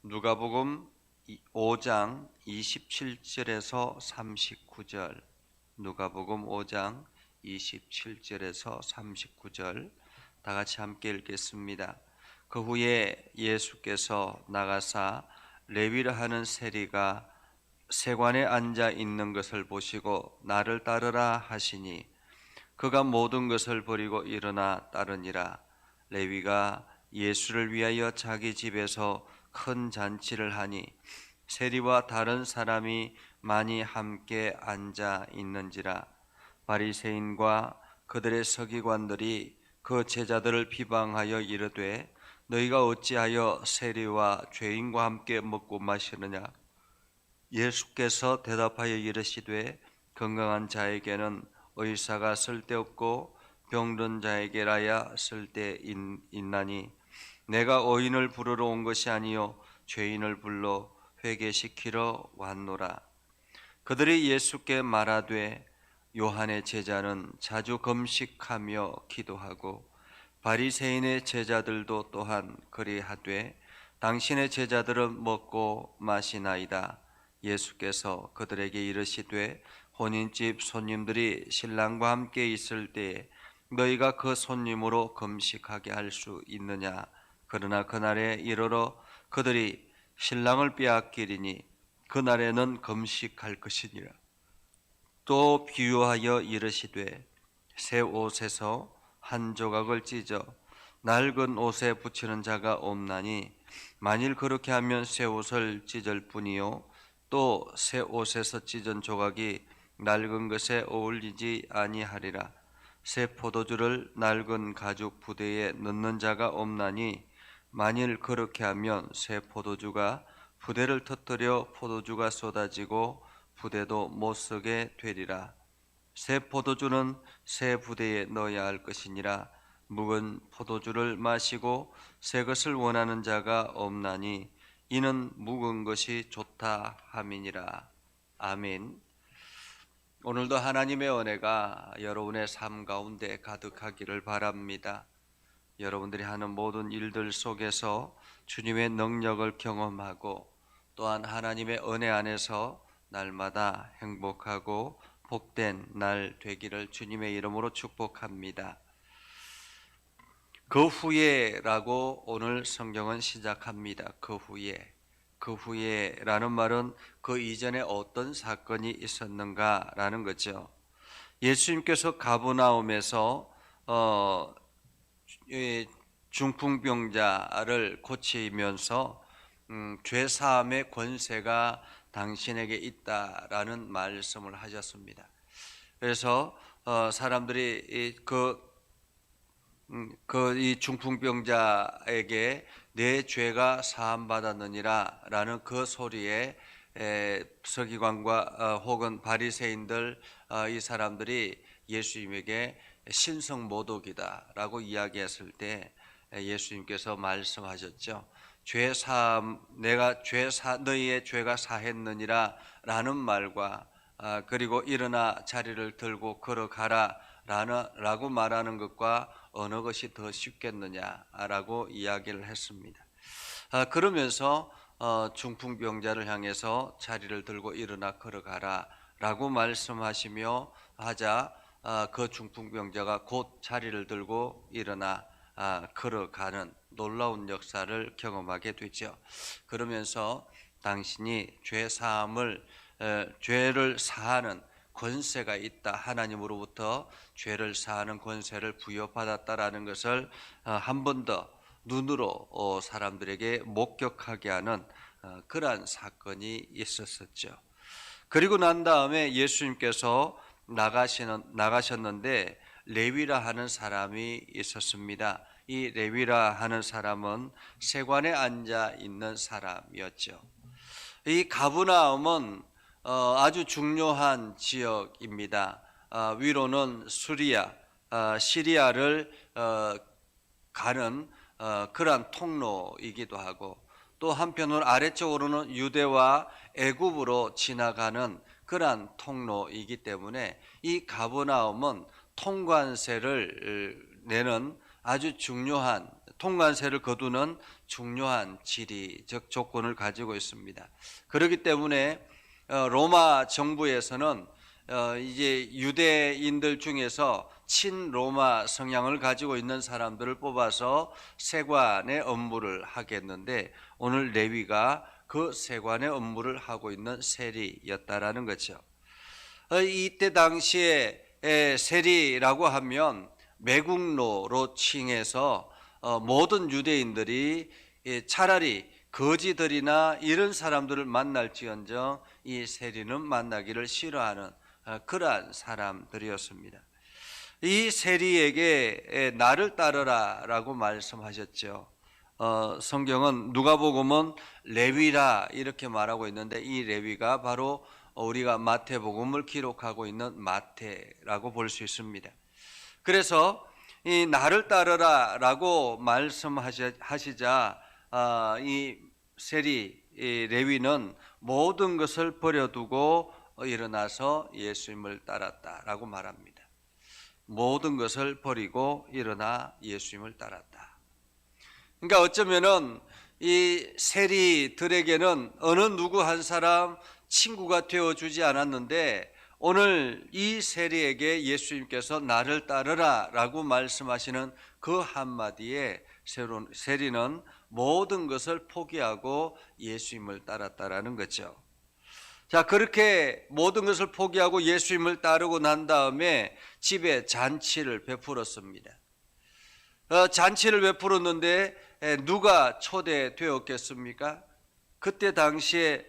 누가복음 5장 27절에서 39절, 누가복음 5장 27절에서 39절 다 같이 함께 읽겠습니다. 그 후에 예수께서 나가사 레위라 하는 세리가 세관에 앉아 있는 것을 보시고 나를 따르라 하시니 그가 모든 것을 버리고 일어나 따르니라. 레위가 예수를 위하여 자기 집에서 큰 잔치를 하니 세리와 다른 사람이 많이 함께 앉아 있는지라. 바리새인과 그들의 서기관들이 그 제자들을 비방하여 이르되 너희가 어찌하여 세리와 죄인과 함께 먹고 마시느냐. 예수께서 대답하여 이르시되 건강한 자에게는 의사가 쓸데없고 병든 자에게라야 쓸데있나니 내가 의인을 부르러 온 것이 아니요 죄인을 불러 회개시키러 왔노라. 그들이 예수께 말하되 요한의 제자는 자주 금식하며 기도하고 바리새인의 제자들도 또한 그리하되 당신의 제자들은 먹고 마시나이다. 예수께서 그들에게 이르시되 혼인집 손님들이 신랑과 함께 있을 때에 너희가 그 손님으로 금식하게 할 수 있느냐. 그러나 그날에 이르러 그들이 신랑을 빼앗기리니 그날에는 금식할 것이니라. 또 비유하여 이르시되 새 옷에서 한 조각을 찢어 낡은 옷에 붙이는 자가 없나니 만일 그렇게 하면 새 옷을 찢을 뿐이요 또 새 옷에서 찢은 조각이 낡은 것에 어울리지 아니하리라. 새 포도주를 낡은 가죽 부대에 넣는 자가 없나니 만일 그렇게 하면 새 포도주가 부대를 터뜨려 포도주가 쏟아지고 부대도 못 쓰게 되리라. 새 포도주는 새 부대에 넣어야 할 것이니라. 묵은 포도주를 마시고 새 것을 원하는 자가 없나니 이는 묵은 것이 좋다 함이니라. 아멘. 오늘도 하나님의 은혜가 여러분의 삶 가운데 가득하기를 바랍니다. 여러분들이 하는 모든 일들 속에서 주님의 능력을 경험하고 또한 하나님의 은혜 안에서 날마다 행복하고 복된 날 되기를 주님의 이름으로 축복합니다. 그 후에라고 오늘 성경은 시작합니다. 그 후에. 그 후에라는 말은 그 이전에 어떤 사건이 있었는가라는 거죠. 예수님께서 가버나움에서 중풍병자를 고치면서 죄 사함의 권세가 당신에게 있다라는 말씀을 하셨습니다. 그래서 사람들이 이 중풍병자에게 내 죄가 사함 받았느니라라는 그 소리에 서기관과 혹은 바리새인들 이 사람들이 예수님에게 신성모독이다라고 이야기했을 때 예수님께서 말씀하셨죠. 내가 너희의 죄가 사했느니라라는 말과 그리고 일어나 자리를 들고 걸어가라 라고 말하는 것과 어느 것이 더 쉽겠느냐라고 이야기를 했습니다. 그러면서 중풍병자를 향해서 자리를 들고 일어나 걸어가라 라고 말씀하시며 하자 그 중풍병자가 곧 자리를 들고 일어나 걸어가는 놀라운 역사를 경험하게 되죠. 그러면서 당신이 죄를 사하는 권세가 있다. 하나님으로부터 죄를 사하는 권세를 부여받았다라는 것을 한 번 더 눈으로 사람들에게 목격하게 하는 그러한 사건이 있었었죠. 그리고 난 다음에 예수님께서 나가셨는데 레위라 하는 사람이 있었습니다. 이 레위라 하는 사람은 세관에 앉아 있는 사람이었죠. 이 가브나움은 아주 중요한 지역입니다. 위로는 시리아를 가는 그러한 통로이기도 하고 또 한편으로 아래쪽으로는 유대와 애굽으로 지나가는 그러한 통로이기 때문에 이 가버나움은 통관세를 내는 아주 중요한 통관세를 거두는 중요한 지리적 조건을 가지고 있습니다. 그렇기 때문에 로마 정부에서는 이제 유대인들 중에서 친로마 성향을 가지고 있는 사람들을 뽑아서 세관의 업무를 하겠는데, 오늘 레위가 그 세관의 업무를 하고 있는 세리였다라는 거죠. 이때 당시에 세리라고 하면 매국노로 칭해서 모든 유대인들이 차라리 거지들이나 이런 사람들을 만날지언정 이 세리는 만나기를 싫어하는 그러한 사람들이었습니다. 이 세리에게 나를 따르라 라고 말씀하셨죠. 성경은 누가복음은 레위라 이렇게 말하고 있는데, 이 레위가 바로 우리가 마태복음을 기록하고 있는 마태라고 볼 수 있습니다. 그래서 이 나를 따르라 라고 말씀하시자 이 세리 레위는 모든 것을 버려두고 일어나서 예수님을 따랐다라고 말합니다. 모든 것을 버리고 일어나 예수님을 따랐다. 그러니까 어쩌면은 이 세리들에게는 어느 누구 한 사람 친구가 되어주지 않았는데, 오늘 이 세리에게 예수님께서 나를 따르라 라고 말씀하시는 그 한마디에 세리는 모든 것을 포기하고 예수님을 따랐다라는 거죠. 자, 그렇게 모든 것을 포기하고 예수님을 따르고 난 다음에 집에 잔치를 베풀었습니다. 잔치를 베풀었는데 누가 초대되었겠습니까? 그때 당시에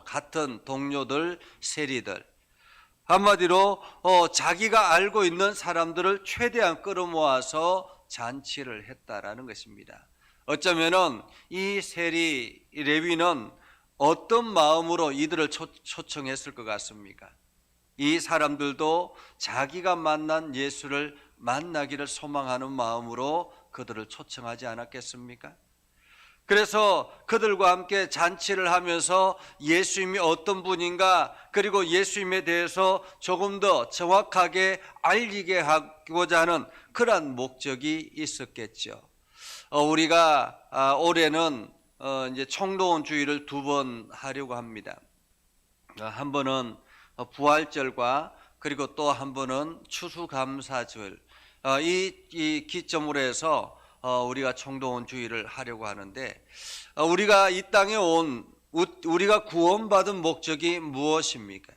같은 동료들, 세리들, 한마디로 자기가 알고 있는 사람들을 최대한 끌어모아서 잔치를 했다라는 것입니다. 어쩌면은 이 세리 레위는 어떤 마음으로 이들을 초청했을 것 같습니까? 이 사람들도 자기가 만난 예수를 만나기를 소망하는 마음으로 그들을 초청하지 않았겠습니까? 그래서 그들과 함께 잔치를 하면서 예수님이 어떤 분인가, 그리고 예수님에 대해서 조금 더 정확하게 알리게 하고자 하는 그러한 목적이 있었겠죠. 우리가 올해는 이제 총동원 주일을 2번 하려고 합니다. 한 번은 부활절과 그리고 또 한 번은 추수감사절, 이 기점으로 해서 우리가 총동원 주일을 하려고 하는데, 우리가 이 땅에 우리가 구원받은 목적이 무엇입니까?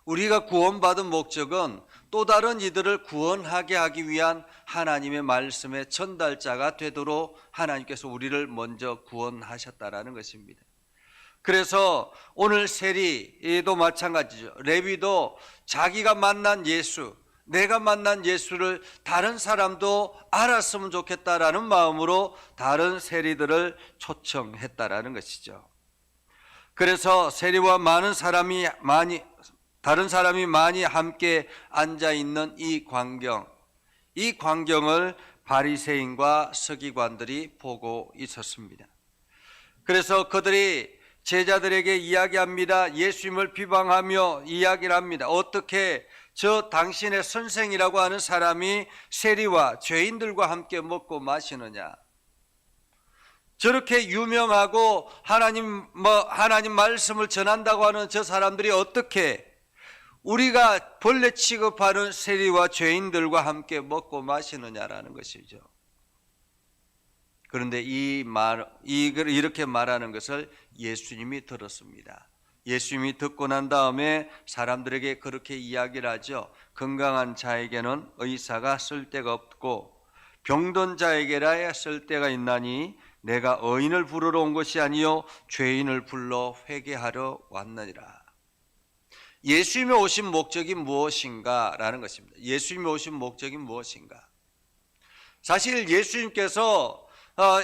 우리가 구원받은 목적은 또 다른 이들을 구원하게 하기 위한 하나님의 말씀의 전달자가 되도록 하나님께서 우리를 먼저 구원하셨다라는 것입니다. 그래서 오늘 세리도 마찬가지죠. 레위도 자기가 만난 예수, 내가 만난 예수를 다른 사람도 알았으면 좋겠다라는 마음으로 다른 세리들을 초청했다라는 것이죠. 그래서 세리와 다른 사람이 많이 함께 앉아 있는 이 광경을 바리새인과 서기관들이 보고 있었습니다. 그래서 그들이 제자들에게 이야기합니다. 예수님을 비방하며 이야기를 합니다. 어떻게 저 당신의 선생이라고 하는 사람이 세리와 죄인들과 함께 먹고 마시느냐? 저렇게 유명하고 하나님 말씀을 전한다고 하는 저 사람들이 어떻게 우리가 벌레 취급하는 세리와 죄인들과 함께 먹고 마시느냐라는 것이죠. 그런데 이렇게 말하는 것을 예수님이 들었습니다. 예수님이 듣고 난 다음에 사람들에게 그렇게 이야기를 하죠. 건강한 자에게는 의사가 쓸데가 없고 병든 자에게라야 쓸데가 있나니 내가 의인을 부르러 온 것이 아니요 죄인을 불러 회개하러 왔느니라. 예수님이 오신 목적이 무엇인가 라는 것입니다. 예수님이 오신 목적이 무엇인가? 사실 예수님께서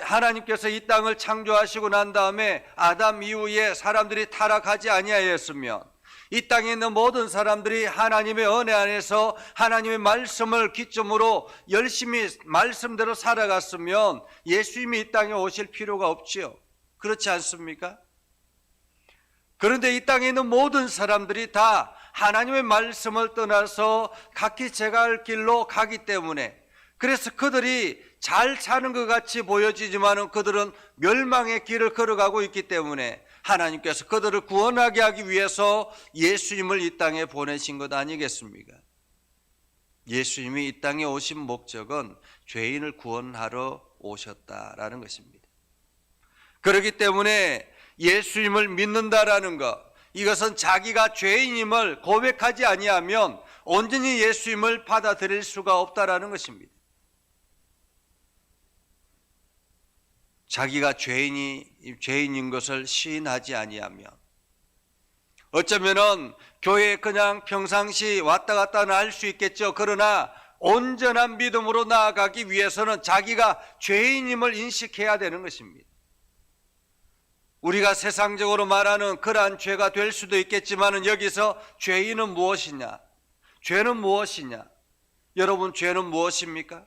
하나님께서 이 땅을 창조하시고 난 다음에 아담 이후에 사람들이 타락하지 아니하였으면, 이 땅에 있는 모든 사람들이 하나님의 은혜 안에서 하나님의 말씀을 기점으로 열심히 말씀대로 살아갔으면 예수님이 이 땅에 오실 필요가 없지요. 그렇지 않습니까? 그런데 이 땅에 있는 모든 사람들이 다 하나님의 말씀을 떠나서 각기 제가 할 길로 가기 때문에, 그래서 그들이 잘 사는 것 같이 보여지지만은 그들은 멸망의 길을 걸어가고 있기 때문에 하나님께서 그들을 구원하게 하기 위해서 예수님을 이 땅에 보내신 것 아니겠습니까? 예수님이 이 땅에 오신 목적은 죄인을 구원하러 오셨다라는 것입니다. 그렇기 때문에 예수님을 믿는다라는 것, 이것은 자기가 죄인임을 고백하지 아니하면 온전히 예수님을 받아들일 수가 없다라는 것입니다. 자기가 죄인인 것을 시인하지 아니하면, 어쩌면은 교회에 그냥 평상시 왔다 갔다 할 수 있겠죠. 그러나 온전한 믿음으로 나아가기 위해서는 자기가 죄인임을 인식해야 되는 것입니다. 우리가 세상적으로 말하는 그러한 죄가 될 수도 있겠지만 여기서 죄인은 무엇이냐? 죄는 무엇이냐? 여러분, 죄는 무엇입니까?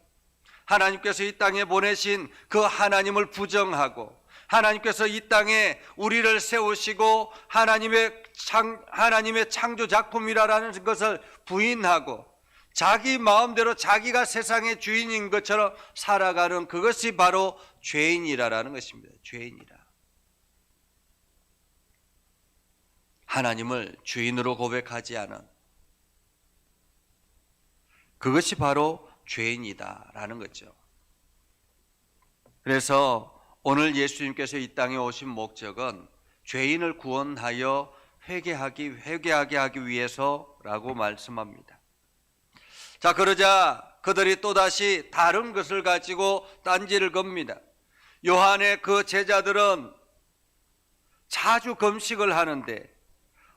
하나님께서 이 땅에 보내신 그 하나님을 부정하고 하나님께서 이 땅에 우리를 세우시고 하나님의 창조 작품이라는 것을 부인하고 자기 마음대로 자기가 세상의 주인인 것처럼 살아가는 그것이 바로 죄인이라는 것입니다. 죄인이라. 하나님을 주인으로 고백하지 않은 그것이 바로 죄인이다라는 거죠. 그래서 오늘 예수님께서 이 땅에 오신 목적은 죄인을 구원하여 회개하게 하기 위해서라고 말씀합니다. 자, 그러자 그들이 또다시 다른 것을 가지고 딴지를 겁니다. 요한의 그 제자들은 자주 금식을 하는데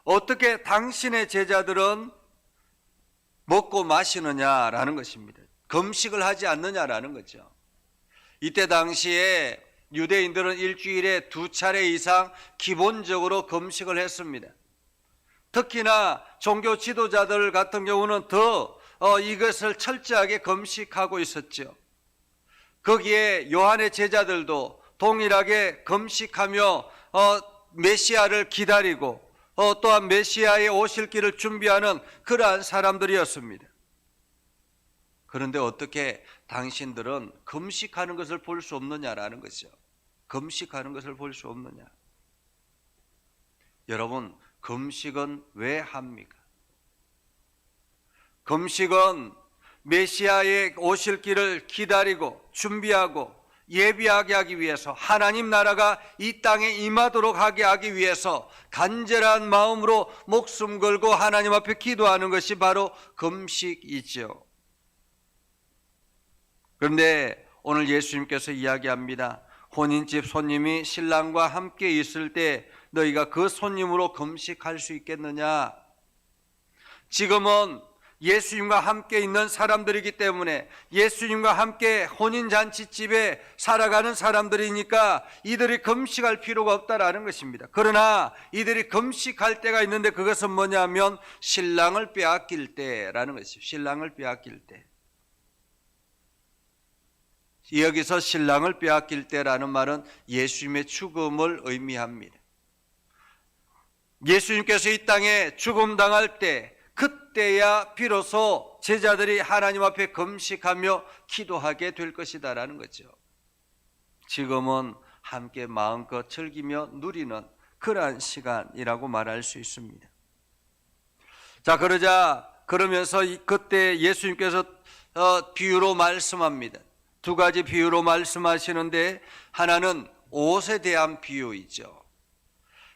어떻게 당신의 제자들은 먹고 마시느냐라는 것입니다. 금식을 하지 않느냐라는 거죠. 이때 당시에 유대인들은 일주일에 2차례 이상 기본적으로 금식을 했습니다. 특히나 종교 지도자들 같은 경우는 더 이것을 철저하게 금식하고 있었죠. 거기에 요한의 제자들도 동일하게 금식하며 메시아를 기다리고 또한 메시아의 오실 길을 준비하는 그러한 사람들이었습니다. 그런데 어떻게 당신들은 금식하는 것을 볼 수 없느냐라는 것이죠. 금식하는 것을 볼 수 없느냐. 여러분, 금식은 왜 합니까? 금식은 메시아의 오실 길을 기다리고 준비하고 예비하게 하기 위해서, 하나님 나라가 이 땅에 임하도록 하기 위해서 간절한 마음으로 목숨 걸고 하나님 앞에 기도하는 것이 바로 금식이죠. 그런데 오늘 예수님께서 이야기합니다. 혼인집 손님이 신랑과 함께 있을 때 너희가 그 손님으로 금식할 수 있겠느냐? 지금은 예수님과 함께 있는 사람들이기 때문에, 예수님과 함께 혼인잔치집에 살아가는 사람들이니까 이들이 금식할 필요가 없다라는 것입니다. 그러나 이들이 금식할 때가 있는데 그것은 뭐냐면 신랑을 빼앗길 때라는 것이죠. 신랑을 빼앗길 때. 여기서 신랑을 빼앗길 때라는 말은 예수님의 죽음을 의미합니다. 예수님께서 이 땅에 죽음당할 때, 그때야 비로소 제자들이 하나님 앞에 금식하며 기도하게 될 것이다라는 거죠. 지금은 함께 마음껏 즐기며 누리는 그러한 시간이라고 말할 수 있습니다. 자, 그러면서 그때 예수님께서 비유로 말씀합니다. 두 가지 비유로 말씀하시는데, 하나는 옷에 대한 비유이죠.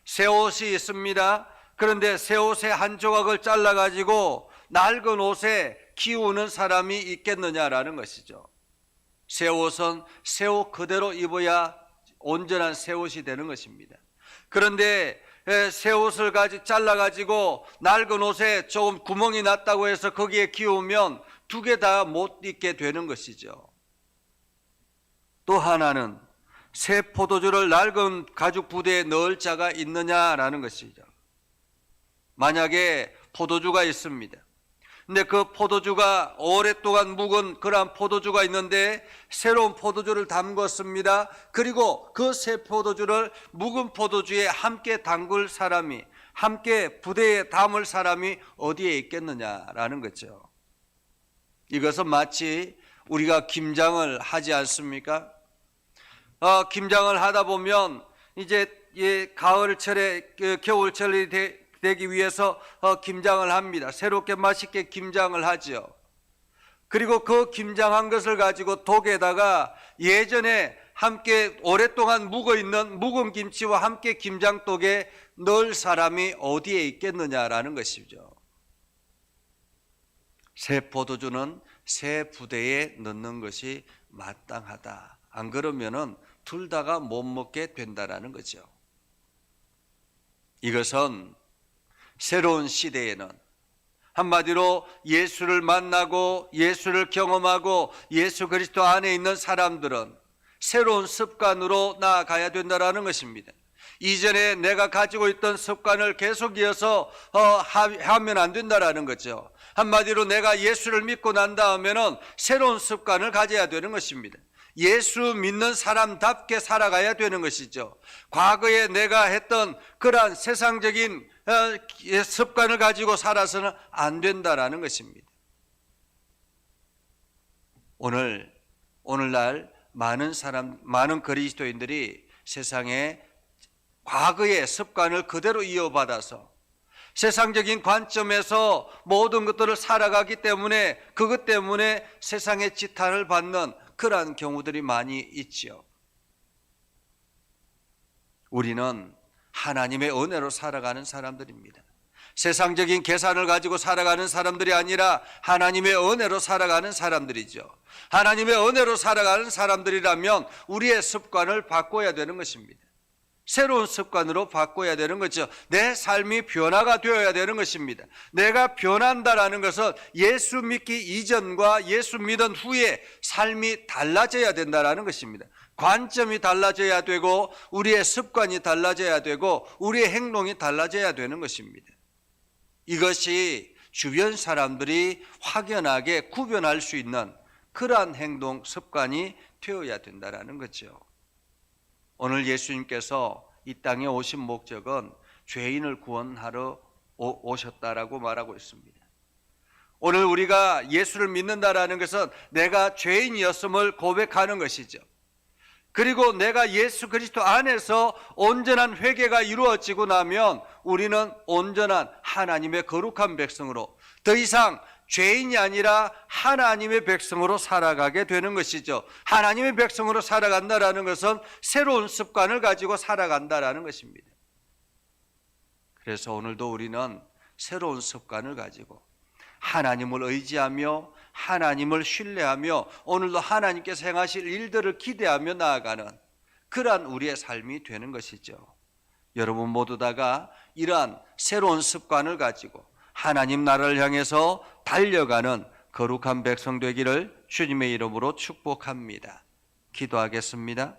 새 옷이 있습니다. 그런데 새 옷의 한 조각을 잘라가지고 낡은 옷에 기우는 사람이 있겠느냐라는 것이죠. 새 옷은 새 옷 그대로 입어야 온전한 새 옷이 되는 것입니다. 그런데 새 옷을 잘라가지고 낡은 옷에 조금 구멍이 났다고 해서 거기에 기우면 두 개 다 못 입게 되는 것이죠. 또 하나는 새 포도주를 낡은 가죽 부대에 넣을 자가 있느냐라는 것이죠. 만약에 포도주가 있습니다. 근데 그 포도주가 오랫동안 묵은 그러한 포도주가 있는데 새로운 포도주를 담궜습니다. 그리고 그 새 포도주를 묵은 포도주에 함께 담글 사람이, 함께 부대에 담을 사람이 어디에 있겠느냐라는 거죠. 이것은 마치 우리가 김장을 하지 않습니까? 김장을 하다 보면 이제 가을철에 겨울철이 되기 위해서 김장을 합니다. 새롭게 맛있게 김장을 하죠. 그리고 그 김장한 것을 가지고 독에다가 예전에 함께 오랫동안 묵어있는 묵은 김치와 함께 김장독에 넣을 사람이 어디에 있겠느냐라는 것이죠. 새 포도주는 새 부대에 넣는 것이 마땅하다. 안 그러면은 둘 다가 못 먹게 된다라는 거죠. 이것은 새로운 시대에는 한마디로 예수를 만나고 예수를 경험하고 예수 그리스도 안에 있는 사람들은 새로운 습관으로 나아가야 된다는 것입니다. 이전에 내가 가지고 있던 습관을 계속 이어서 하면 안 된다는 거죠. 한마디로 내가 예수를 믿고 난 다음에는 새로운 습관을 가져야 되는 것입니다. 예수 믿는 사람답게 살아가야 되는 것이죠. 과거에 내가 했던 그러한 세상적인 습관을 가지고 살아서는 안 된다라는 것입니다. 오늘날 많은 그리스도인들이 세상에 과거의 습관을 그대로 이어받아서 세상적인 관점에서 모든 것들을 살아가기 때문에 그것 때문에 세상의 지탄을 받는 그러한 경우들이 많이 있지요. 우리는 하나님의 은혜로 살아가는 사람들입니다. 세상적인 계산을 가지고 살아가는 사람들이 아니라 하나님의 은혜로 살아가는 사람들이죠. 하나님의 은혜로 살아가는 사람들이라면 우리의 습관을 바꿔야 되는 것입니다. 새로운 습관으로 바꿔야 되는 거죠. 내 삶이 변화가 되어야 되는 것입니다. 내가 변한다라는 것은 예수 믿기 이전과 예수 믿은 후에 삶이 달라져야 된다라는 것입니다. 관점이 달라져야 되고 우리의 습관이 달라져야 되고 우리의 행동이 달라져야 되는 것입니다. 이것이 주변 사람들이 확연하게 구별할 수 있는 그러한 행동 습관이 되어야 된다라는 거죠. 오늘 예수님께서 이 땅에 오신 목적은 죄인을 구원하러 오셨다라고 말하고 있습니다. 오늘 우리가 예수를 믿는다라는 것은 내가 죄인이었음을 고백하는 것이죠. 그리고 내가 예수 그리스도 안에서 온전한 회개가 이루어지고 나면 우리는 온전한 하나님의 거룩한 백성으로 더 이상 죄인이 아니라 하나님의 백성으로 살아가게 되는 것이죠. 하나님의 백성으로 살아간다라는 것은 새로운 습관을 가지고 살아간다라는 것입니다. 그래서 오늘도 우리는 새로운 습관을 가지고 하나님을 의지하며 하나님을 신뢰하며 오늘도 하나님께서 행하실 일들을 기대하며 나아가는 그러한 우리의 삶이 되는 것이죠. 여러분 모두 다가 이러한 새로운 습관을 가지고 하나님 나라를 향해서 달려가는 거룩한 백성 되기를 주님의 이름으로 축복합니다. 기도하겠습니다.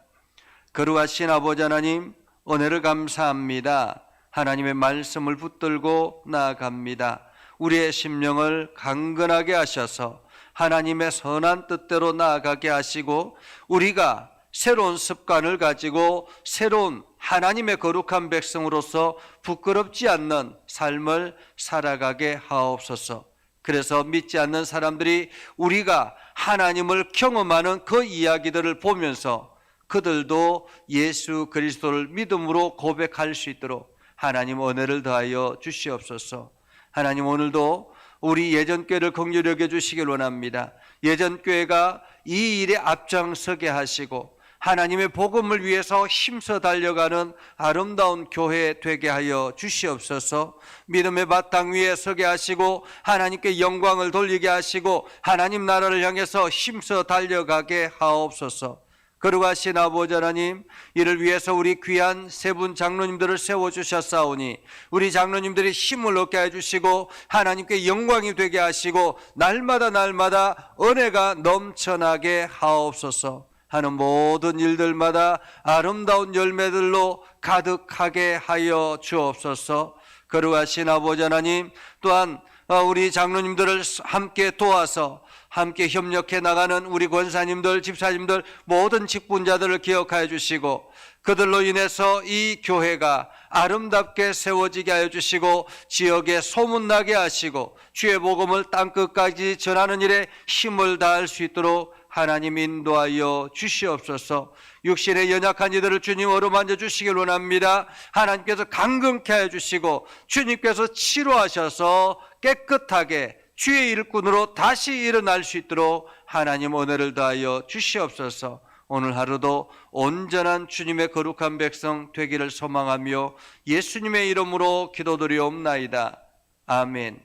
거룩하신 아버지 하나님, 은혜를 감사합니다. 하나님의 말씀을 붙들고 나아갑니다. 우리의 심령을 강건하게 하셔서 하나님의 선한 뜻대로 나아가게 하시고 우리가 새로운 습관을 가지고 새로운 하나님의 거룩한 백성으로서 부끄럽지 않는 삶을 살아가게 하옵소서. 그래서 믿지 않는 사람들이 우리가 하나님을 경험하는 그 이야기들을 보면서 그들도 예수 그리스도를 믿음으로 고백할 수 있도록 하나님 은혜를 더하여 주시옵소서. 하나님 오늘도 우리 예전교회를 긍휼히 여겨주시길 원합니다. 예전교회가 이 일에 앞장서게 하시고 하나님의 복음을 위해서 힘써 달려가는 아름다운 교회 되게 하여 주시옵소서. 믿음의 바탕 위에 서게 하시고 하나님께 영광을 돌리게 하시고 하나님 나라를 향해서 힘써 달려가게 하옵소서. 거룩하신 아버지 하나님, 이를 위해서 우리 귀한 세 분 장로님들을 세워주셨사오니 우리 장로님들이 힘을 얻게 해주시고 하나님께 영광이 되게 하시고 날마다 은혜가 넘쳐나게 하옵소서. 하는 모든 일들마다 아름다운 열매들로 가득하게 하여 주옵소서. 거룩하신 아버지 하나님, 또한 우리 장로님들을 함께 도와서 함께 협력해 나가는 우리 권사님들, 집사님들, 모든 직분자들을 기억하여 주시고 그들로 인해서 이 교회가 아름답게 세워지게 하여 주시고 지역에 소문나게 하시고 주의 복음을 땅끝까지 전하는 일에 힘을 다할 수 있도록 하나님 인도하여 주시옵소서. 육신의 연약한 이들을 주님 어루만져 주시길 원합니다. 하나님께서 강건케 하여 주시고 주님께서 치료하셔서 깨끗하게 주의 일꾼으로 다시 일어날 수 있도록 하나님 은혜를 다하여 주시옵소서. 오늘 하루도 온전한 주님의 거룩한 백성 되기를 소망하며 예수님의 이름으로 기도드리옵나이다. 아멘.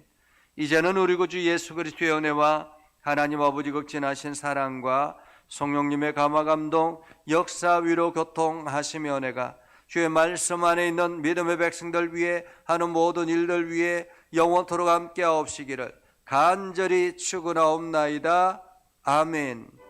이제는 우리 구주 예수 그리스도의 은혜와 하나님 아버지 극진하신 사랑과 성령님의 감화 감동 역사 위로 교통하시며 은혜가 주의 말씀 안에 있는 믿음의 백성들 위해 하는 모든 일들 위해 영원토록 함께하옵시기를 간절히 축원하옵나이다. 아멘.